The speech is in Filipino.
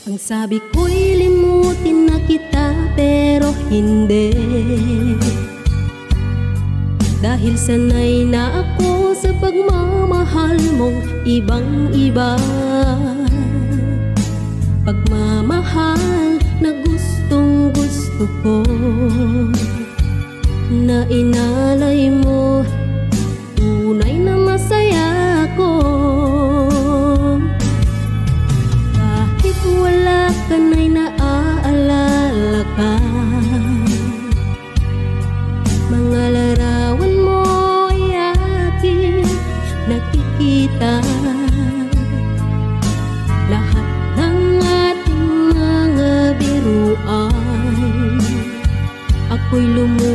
Ang sabi ko'y limutin na kita, pero hindi. Dahil sanay na ako sa pagmamahal mong ibang-iba. Pagmamahal na gustong gusto ko, na inalay mo, tunay na masaya ako. Kahit wala ka na'y naaalala ka, mga larawan mo ay aking nakikita. Lahat ng ating mga biruan, ako'y lumuha